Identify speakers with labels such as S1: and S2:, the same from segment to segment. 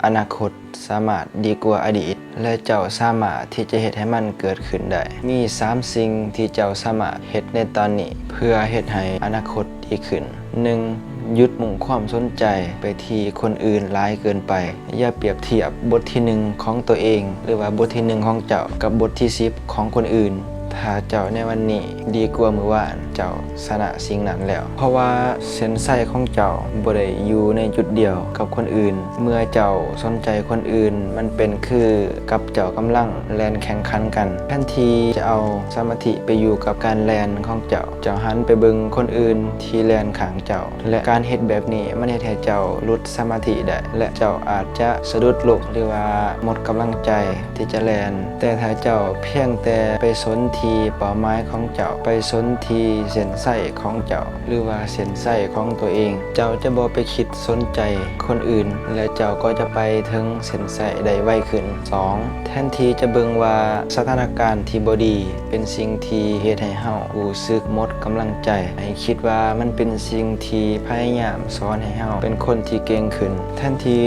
S1: อนาคตสามารถดีกว่าอดีตและเจ้าสามารถที่จะเฮ็ดให้มันเกิดขึ้นได้มี3สิ่งที่เจ้าสามารถเฮ็ดในตอนนี้เพื่อเฮ็ดให้อนาคตดีขึ้น 1. หยุดมุ่งความสนใจไปที่คนอื่นหลายเกินไปอย่าเปรียบเทียบบทที่1ของตัวเองหรือว่าบทที่1ของเจ้ากับบทที่10ของคนอื่นถ้าเจ้าในวันนี้ดีกว่าเมื่อวานเจ้าชนะสิ่งนั้นแล้วเพราะว่าเส้นไส้ของเจ้าบ่ได้อยู่ในจุดเดียวกับคนอื่นเมื่อเจ้าสนใจคนอื่นมันเป็นคือกับเจ้ากำลังแล่นแข่งขันกันแทนที่จะเอาสมาธิไปอยู่กับการแล่นของเจ้าหันไปเบิ่งคนอื่นที่แล่นข้างเจ้าและการเฮ็ดแบบนี้มันเฮ็ดให้เจ้าหลุดสมาธิได้และเจ้าอาจจะสะดุดล้มหรือว่าหมดกำลังใจที่จะแล่นแต่ถ้าเจ้าเพียงแต่ไปสนที่เป้าหมายของเจ้าไปสนที่เส้นไส้ของเจ้าหรือว่าเส้นไส้ของตัวเองเจ้าจะบ่ไปคิดสนใจคนอื่นและเจ้าก็จะไปถึงเส้นไส้ได้ไวขึ้น 2. แทนที่จะเบิ่งว่าสถานการณ์ที่บ่ดีเป็นสิ่งที่เฮ็ดให้เฮารู้สึกหมดกำลังใจให้คิดว่ามันเป็นสิ่งที่พยายามสอนให้เฮาเป็นคนที่เก่งขึ้นแทนที่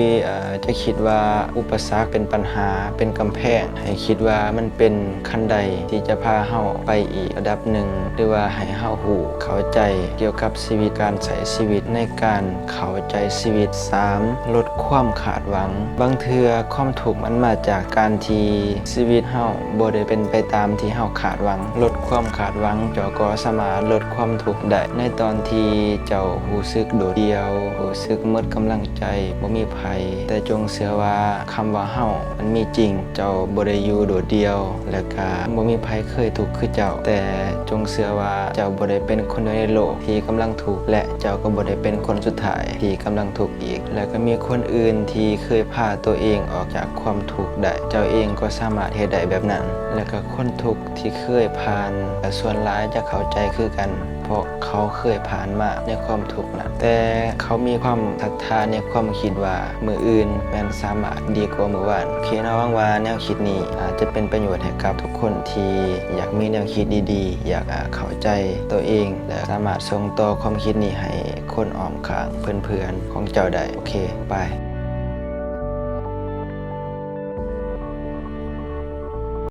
S1: จะคิดว่าอุปสรรคเป็นปัญหาเป็นกำแพงให้คิดว่ามันเป็นคันไดที่จะพาเฮาไปอีกระดับหนึ่งหรือว่าให้เฮาฮู้เข้าใจเกี่ยวกับชีวิตการใช้ชีวิตในการเข้าใจชีวิต 3. ลดความขาดหวังบางเทื่อความทุกข์มันมาจากการที่ชีวิตเฮาบ่ได้เป็นไปตามที่เฮาขาดหวังลดความขาดหวังเจ้าก็สามารถลดความทุกข์ได้ในตอนที่เจ้ารู้สึกโดดเดี่ยวรู้สึกหมดกำลังใจบ่มีไผแต่จงเชื่อว่าคำว่าเฮามันมีจริงเจ้าบ่ได้อยู่โดดเดี่ยวและก็บ่มีไผเคยทุกข์คือเจ้าแต่จงเชื่อว่าเจ้าบ่ได้เป็นคนเดียวในโลกที่กำลังทุกข์และเจ้าก็บ่ได้เป็นคนสุดท้ายที่กำลังทุกข์อีกและก็มีคนอื่นที่เคยพาตัวเองออกจากความทุกข์ได้เจ้าเองก็สามารถเฮ็ดได้แบบนั้นและก็คนทุกข์ที่เคยผ่านแต่ส่วนหลายจะเข้าใจคือกันเพราะเขาเคยผ่านมาในความทุกข์นั้นแต่เขามีความศรัทธาในความคิดว่ามื้ออื่นแม้นสามารถดีกว่ามื้อวานโอเคเนาะหวังว่าแนวคิดนี้อาจจะเป็นประโยชน์ให้กับทุกคนที่อยากมีแนวคิดดีๆอยากเข้าใจตัวเองและสามารถส่งต่อความคิดนี้ให้คนอ้อมข้างเพื่อนๆของเจ้าได้โอเคบาย